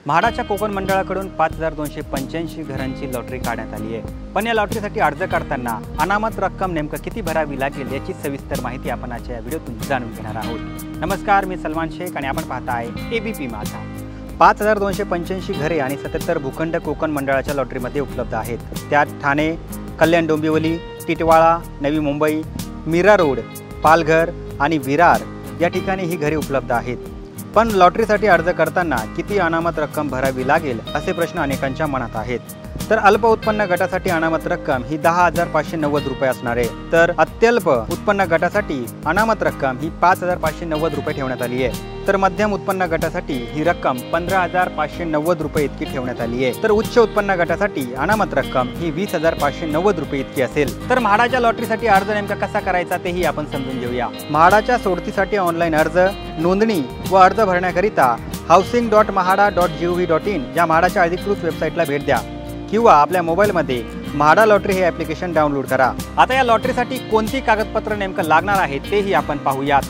म्हाडाच्या कोकण मंडळाकडून 5285 घरांची लॉटरी काढण्यात आली आहे। पण या लॉटरीसाठी अर्ज करताना अनामत रक्कम नेमकं किती भरावी लागेल याची सविस्तर माहिती आपण आजच्या या व्हिडिओतून जाणून घेणार आहोत। नमस्कार, मी सलमान शेख आणि आपण पाहताय एबीपी माझा। 5285 घरे आणि 77 भूखंड कोकण मंडळाच्या लॉटरीमध्ये उपलब्ध आहेत। त्यात ठाणे, कल्याण डोंबिवली, टिटवाळा, नवी मुंबई, मीरा रोड, पालघर आणि विरार या ठिकाणी ही घरे उपलब्ध आहेत। पण लॉटरीसाठी अर्ज करताना किती अनामत रक्कम भरावी लागेल असे प्रश्न अनेकांच्या मनात आहेत। तर अल्प उत्पन्न गटासाठी अनामत रक्कम ही 10,590 रुपये असणार आहे, तर अत्यल्प उत्पन्न गटासाठी अनामत रक्कम ही 5,590 रुपये ठेवण्यात आली आहे। तर मध्यम उत्पन्न गटासाठी ही रक्कम 15,590 रुपये इतकी ठेवण्यात आली आहे। तर उच्च उत्पन्न गटासाठी अनामत रक्कम ही 20,590 रुपये इतकी असेल। तर म्हाडाच्या लॉटरीसाठी अर्ज नेमका कसा करायचा तेही आपण समजून घेऊया। म्हाडाच्या सोडतीसाठी ऑनलाईन अर्ज, नोंदणी व अर्ज भरण्याकरिता housing.mahada.gov.in या म्हाडाच्या अधिकृत वेबसाईटला भेट द्या किंवा आपल्या मोबाईलमध्ये म्हाडा लॉटरी हे ॲप्लिकेशन डाउनलोड करा। आता या लॉटरीसाठी कोणती कागदपत्र नेमकं लागणार आहे तेही आपण पाहूयात।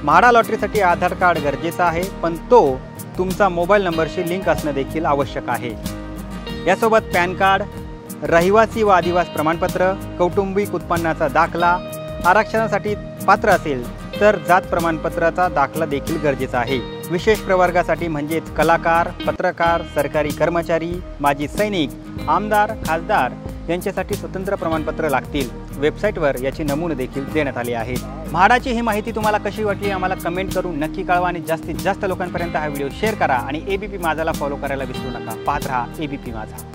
म्हाडा लॉटरीसाठी आधार कार्ड गरजेचं आहे, पण तो तुमचा मोबाईल नंबरशी लिंक असणं देखील आवश्यक आहे। यासोबत पॅन कार्ड, रहिवासी व आदिवासी प्रमाणपत्र, कौटुंबिक उत्पन्नाचा दाखला, आरक्षणासाठी पात्र असेल तर जात प्रमाणपत्राचा दाखला देखील गरजेचा आहे। विशेष प्रवर्गासाठी म्हणजेच कलाकार, पत्रकार, सरकारी कर्मचारी, माजी सैनिक, आमदार, खासदार यांच्यासाठी स्वतंत्र प्रमाणपत्र लागतील। वेबसाईटवर याची नमुने देखील देण्यात आले आहेत। म्हाडाची ही माहिती तुम्हाला कशी वाटली आम्हाला कमेंट करून नक्की कळवा आणि जास्तीत जास्त लोकांपर्यंत हा व्हिडिओ शेअर करा आणि एबीपी माझाला फॉलो करायला विसरू नका। पाहत रहा एबीपी माझा।